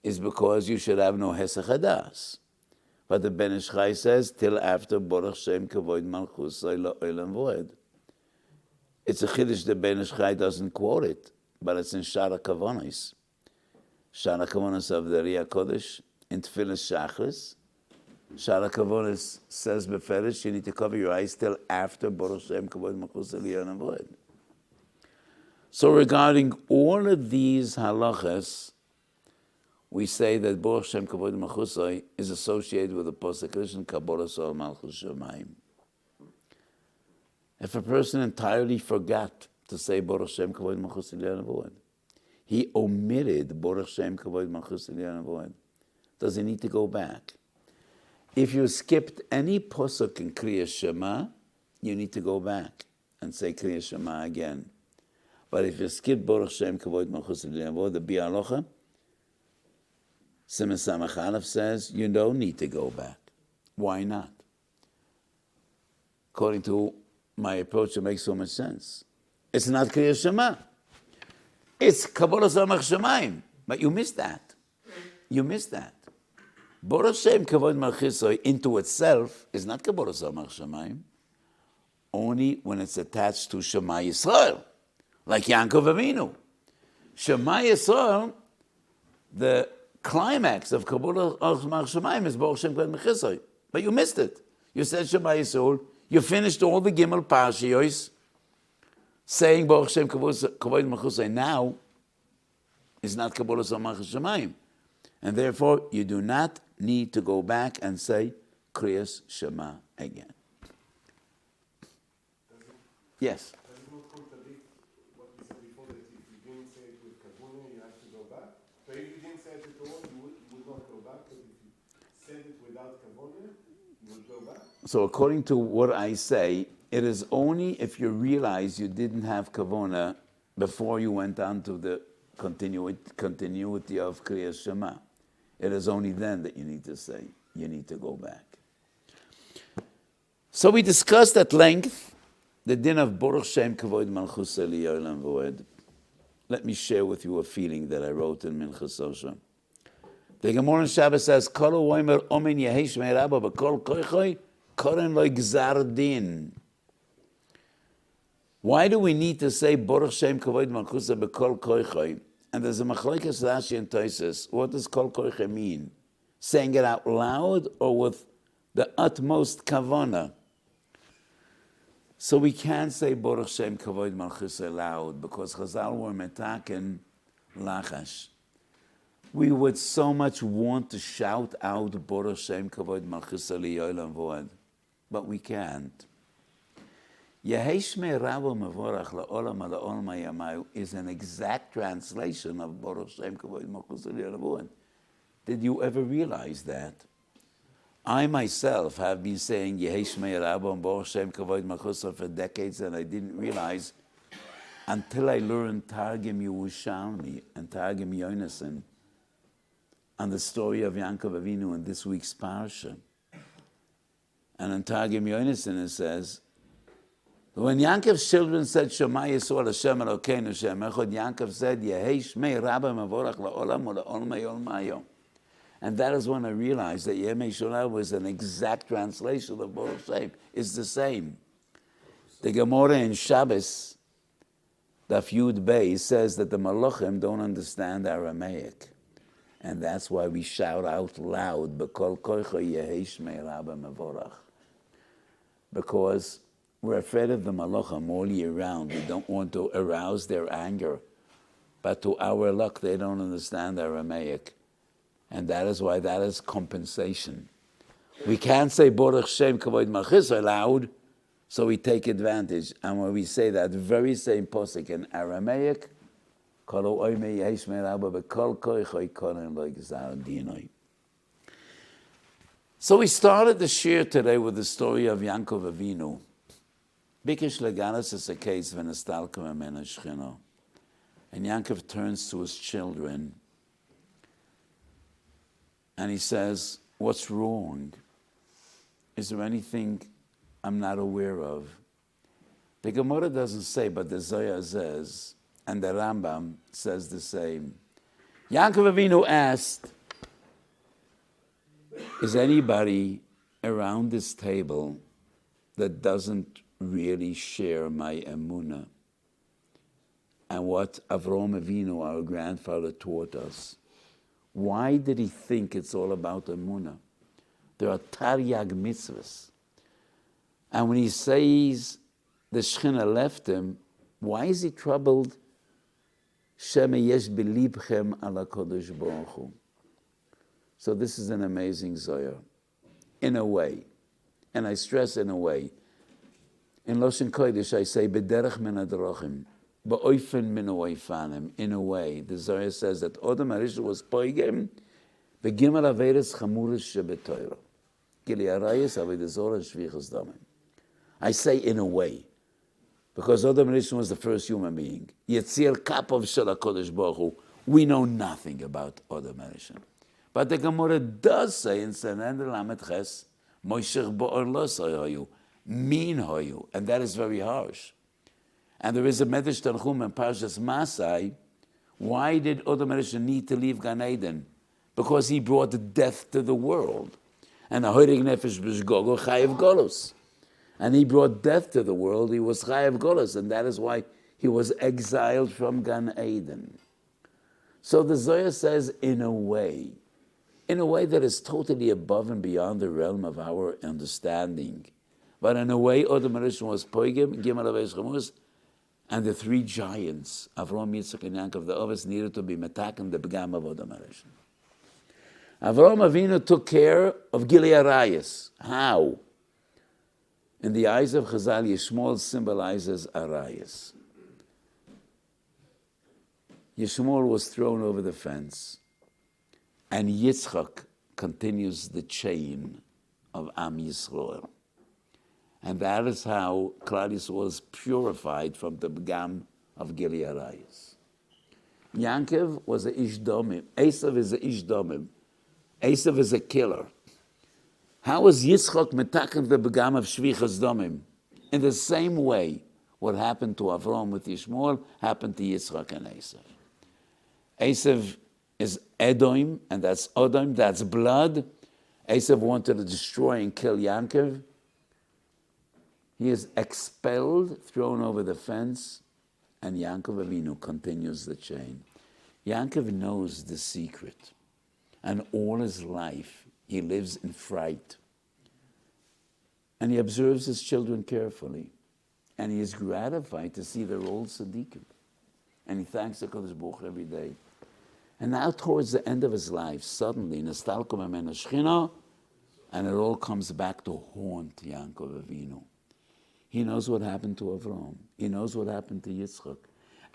is because you should have no Hesach Hadas. But the Ben Ish Chai says till after Baruch Shem Kavod Malchuso La'olam Voed. It's a chiddush the Ben Ish Chai doesn't quote it, but it's in Shara Kavonis. Shara Kavonis of the Riyah Kodesh in Tfilas Shachris. Shara Kavonis says beferish, you need to cover your eyes till after Baruch Shem Kavod Malchuso La'olam Voed. So regarding all of these halachas, we say that Baruch Shem Kavod Malchuso is associated with the posek rishon Kabbalah Sol Malchus Shemayim. If a person entirely forgot to say Baruch Shem Kavod Malchuso La'olam Voed, he omitted Baruch Shem Kavod Malchuso La'olam Voed, does he need to go back? If you skipped any posuk in Kriya Shema, you need to go back and say Kriya Shema again. But if you skip Baruch Shem Kavod Malchuso La'olam Voed, the Bialocha, Siman Samach Aleph says, you don't need to go back. Why not? According to my approach, it makes so much sense. It's not Kriya Shema. It's Kabbalah Samach Shemayim. But you missed that. You missed that. Baruch Shem Kavod Malchuso into itself is not Kabbalah Samach Shemayim, only when it's attached to Shema Yisrael, like Yaakov Avinu. Shema Yisrael, the climax of Kabbalah Samach Shemayim is Baruch Shem Kavod Malchuso, but you missed it. You said Shema Yisrael, you finished all the Gimel Parshiyos, saying Baruch Shem Kavod Malchuso now is not Kabbalah Samach Shemayim. And therefore, you do not need to go back and say Kriyas Shema again. Yes? Does it not contradict what we said before, that if you didn't say it with Kavuna, you have to go back? So if you didn't say it at all, you would not go back, but if you said it without Kavuna, you would go back? So according to what I say, it is only if you realize you didn't have Kavuna before you went on to the continuity of Kriyas Shema. It is only then that you need to say, you need to go back. So we discussed at length the din of Baruch Shem Kavod Malchuso La'olam Voed. Let me share with you a feeling that I wrote in Minchas Osha. The Gemara in Shabbos says, Kol ha'omer omen yehesh me'rabba b'kol koichoi koren lo gzar din. Why do we need to say Baruch Shem Kavod Malchuso b'kol koichoi? And there's a machlokes Rashi and Tosfos. What does kol koiche mean? Saying it out loud or with the utmost kavana? So we can't say Baruch Shem Kavod Malchuso loud because Chazal were metaken lachash. We would so much want to shout out Baruch Shem Kavod Malchuso La'olam Voed, but we can't. Yehesh me'rabo mevorach la'olam ha'la'olam ha'yamayu is an exact translation of Baruch Shem Kavod Malchuso La'olam Voed. Did you ever realize that? I myself have been saying Yehesh me'rabo and Baruch Shem Kavod Malchuso for decades, and I didn't realize until I learned Targum Yerushalmi and Targum Yonason on the story of Yaakov Avinu in this week's Parsha. And in Targum Yonason it says, when Yaakov's children said, Shema Yisrael Hashem Elokeinu Shem Echad, Yaakov said, Yehei Shmei Rabba Mevorach La'olam U'La'olmei Olmayo. And that is when I realized that Yemei Shulal was an exact translation of Baruch Shem. It's the same. The Gemara in Shabbos Daf Yud Bey says that the Malachim don't understand Aramaic. And that's why we shout out loud, B'kol koicha yehi shmei Rabba mevorach. Because we're afraid of the Malachim all year round. We don't want to arouse their anger. But to our luck, they don't understand Aramaic. And that is why that is compensation. We can't say Baruch Shem Kevod Malchuso loud, so we take advantage. And when we say that very same posik in Aramaic, so we started the Shiur today with the story of Yaakov Avinu. Bikish legalas is a case when Estalka Memena Shchino. And Yaakov turns to his children and he says, what's wrong? Is there anything I'm not aware of? The Gemara doesn't say, but the Zohar says, and the Rambam says the same. Yaakov Avinu asked, is anybody around this table that doesn't really share my emunah and what Avraham Avinu, our grandfather, taught us? Why did he think it's all about emunah? There are taryag mitzvahs. And when he says the Shechina left him, why is he troubled? Shem yesh belibchem ala kodesh Baruch Hu. So this is an amazing Zohar, in a way. And I stress in a way. In Loshen Kodesh I say, b'derech min hadrachim, ba'oifen min ha'oifanim. In a way, the Zohar says that Odom HaRishon was poigem, v'gimel averes chamuris shebetoiro. Gili arayis avodah zorah shvichas damim. I say in a way, because Adam HaRishon was the first human being. Yetzir kapov shel HaKodesh Baruch Hu. We know nothing about Adam HaRishon. But the Gemara does say in Sanan Lamed Ches, Moishech bo'or lo soy mean hoyu, and that is very harsh. And there is a Midrash Tanchum in Parshas Masai. Why did Adam HaRishon need to leave Gan Eden? Because he brought death to the world. And a hoirig nefesh b'shgogo chayev golus. And he brought death to the world. He was chayev golus, and that is why he was exiled from Gan Eden. So the Zohar says, in a way that is totally above and beyond the realm of our understanding. But in a way, Adam HaRishon was poigim, gimel aveis chamus, and the three giants, Avraham, Yitzchak, and Yaakov, the others needed to be metaken the begam of Adam HaRishon. Avraham Avinu took care of Gilei Arayis. How? In the eyes of Chazal, Yishmael symbolizes Arayis. Yishmael was thrown over the fence, and Yitzchak continues the chain of Am Yisrael. And that is how Klal Yisrael was purified from the begam of Gilei Arayis. Yaakov was a Ish Domim. Esav is a Ish Domim. Esav is a killer. How was Yitzchak metaken the begam of Shvichas Domim? In the same way, what happened to Avraham with Yishmael happened to Yitzchak and Esav. Esav is Edom, and that's Odom, that's blood. Esav wanted to destroy and kill Yaakov. He is expelled, thrown over the fence, and Yaakov Avinu continues the chain. Yaakov knows the secret, and all his life he lives in fright. And he observes his children carefully, and he is gratified to see they're all tzaddikim. And he thanks the Kodesh Baruch every day. And now towards the end of his life, suddenly, Nestalko Memena Shchina, and it all comes back to haunt Yaakov Avinu. He knows what happened to Avraham. He knows what happened to Yitzchak.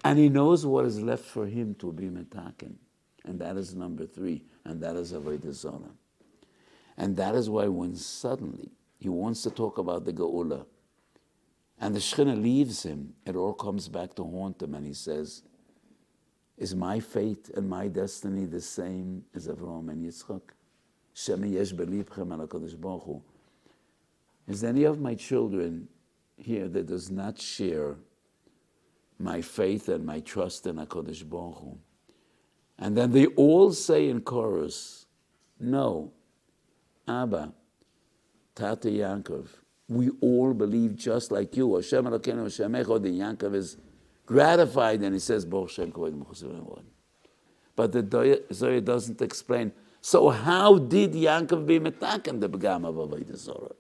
And he knows what is left for him to be metaken. And that is number 3. And that is Avodah Zarah. And that is why when suddenly he wants to talk about the Geula, and the Shechina leaves him, it all comes back to haunt him. And he says, is my fate and my destiny the same as Avraham and Yitzchak? Shem yesh belibchem ala kodesh Baruch Hu. Is any of my children here that does not share my faith and my trust in HaKadosh Baruch Hu? And then they all say in chorus, no, Abba, Tata Yaakov, we all believe just like you. Hashem Elokeinu Hashem Echad, and Yaakov is gratified, and he says, Baruch Shem Kevod Malchuso. But the Zohar doesn't explain. So how did Yaakov be metaken the begam of Avodah Zorah?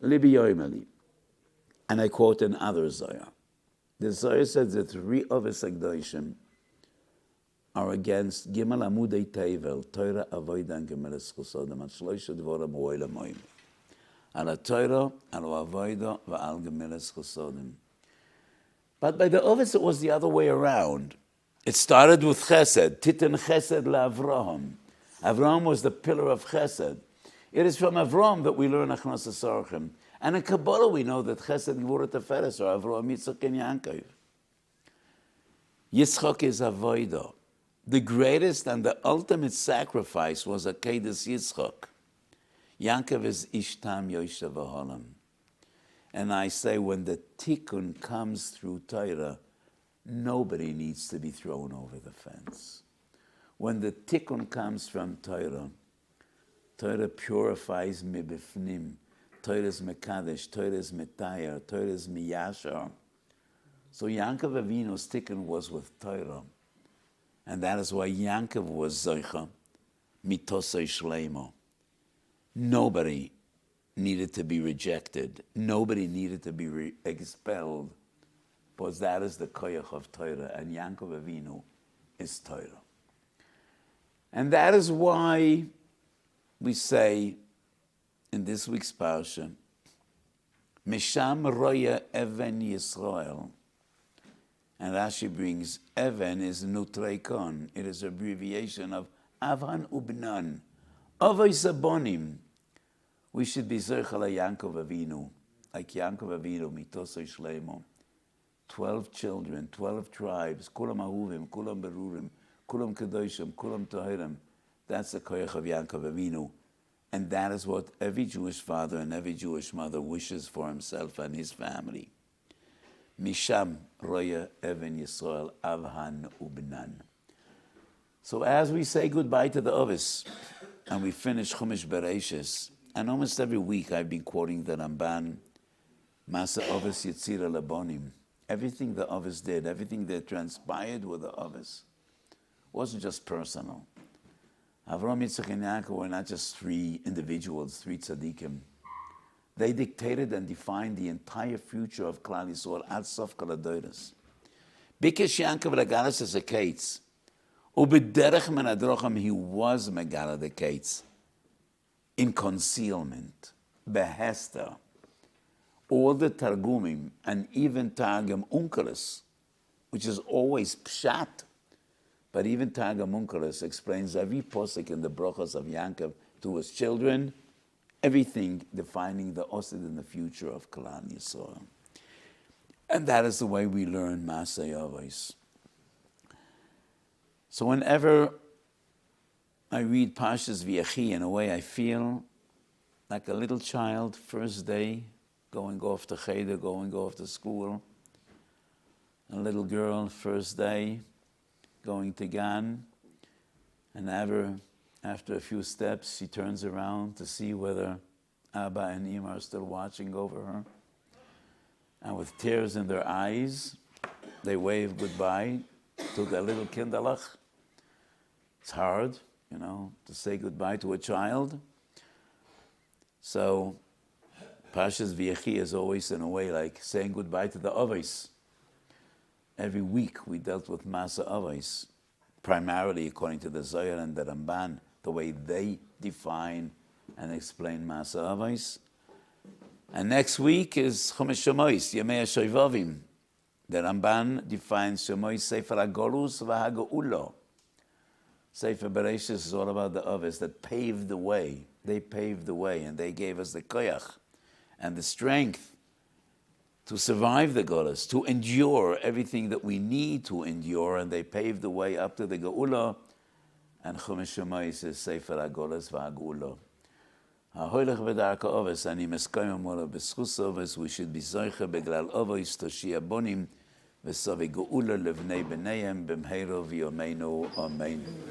Libi Yoimeli. And I quote another Zohar. The Zohar says that three of his Ekdoshim are against Gimel Amudei Tevel, Torah Avodah and Gemeles Chosodim, and Shloisha Dvorim Oila Moim. Al Torah, Al Avodah, V'al Gemeles Chosodim. But by the Ovis, it was the other way around. It started with Chesed, Titan Chesed LaAvraham. Avraham was the pillar of Chesed. It is from Avraham that we learn Achnos HaSorchim. And in Kabbalah we know that Chesed Gvura Teferes are Avraham, Yitzchak, and Yaakov. Yitzchak is Avodah. The greatest and the ultimate sacrifice was Akedas Yitzchak. Yaakov is Ishtam Yoshev V'Holam. And I say when the tikkun comes through Torah, nobody needs to be thrown over the fence. When the tikkun comes from Torah, Torah purifies mibifnim. Torah is mekadesh, Torah is metayar, Torah is miyashar. So Yaakov Avinu's tikkun was with Torah. And that is why Yaakov was zoicha, mitosei shleimo. Nobody needed to be rejected. Nobody needed to be expelled. Because that is the koyach of Torah. And Yaakov Avinu is Torah. And that is why we say in this week's Parsha, Misham roya even Yisrael. And Rashi brings, even is nutreikon. It is an abbreviation of Avan Ubnan. Avay Sabonim. We should be Zerchala Yaakov Avinu, like Yaakov Avinu, Mitosei Shleimo. 12 children, 12 tribes, Kulam Ahuvim, Kulam Berurim, Kulam Kedoshim, Kulam Tahirim. That's the koyach of Yaakov Avinu. And that is what every Jewish father and every Jewish mother wishes for himself and his family. Misham roya even Yisrael avhan ubnan. So as we say goodbye to the Ovis, and we finish Chumash Bereishis, and almost every week I've been quoting the Rambam, Masa Ovis Yitzira Labonim. Everything the Ovis did, everything that transpired with the Ovis, wasn't just personal. Avraham, Yitzchak, and Yaakov were not just three individuals, three tzaddikim. They dictated and defined the entire future of Klal Yisrael ad sof kol hadoros. Bikesh Yaakov legalas as a kates, ubederech men adrocham he was megala the kates in concealment, behester. All the targumim and even Targum Onkelos, which is always pshat, but even Targum Onkelos explains every posik in the brachos of Yaakov to his children, everything defining the osid in the future of Klal Yisrael. And that is the way we learn Masay Avos. So whenever I read Parshas Vayechi, in a way I feel like a little child, first day, going off to cheder, going off to school. A little girl, first day, going to Gan. And after a few steps, she turns around to see whether Abba and Ima are still watching over her. And with tears in their eyes, they wave goodbye to their little kinderlach. It's hard, to say goodbye to a child. So, Parshas Vayechi is always in a way like saying goodbye to the Avos. Every week we dealt with Masa Avos, primarily according to the Zohar and the Ramban, the way they define and explain Masa Avos. And next week is Chumash Shemois, Yemei HaShoivavim. The Ramban defines Shemois Sefer HaGolus v'HaGeula. Sefer Bereishis is all about the Avos that paved the way. They paved the way and they gave us the koyach and the strength to survive the Golus, to endure everything that we need to endure, and they paved the way up to the Geula. And Chumash Shemois is Sefer HaGolus v'HaGeula. HaHolech v'darka Avos, ani meskayim mola b'schus Avos, we should be zoiche beglal Avos, toshia bonim, v'savi Geula levnei b'neihem, b'mheiro v'yomeinu, amen.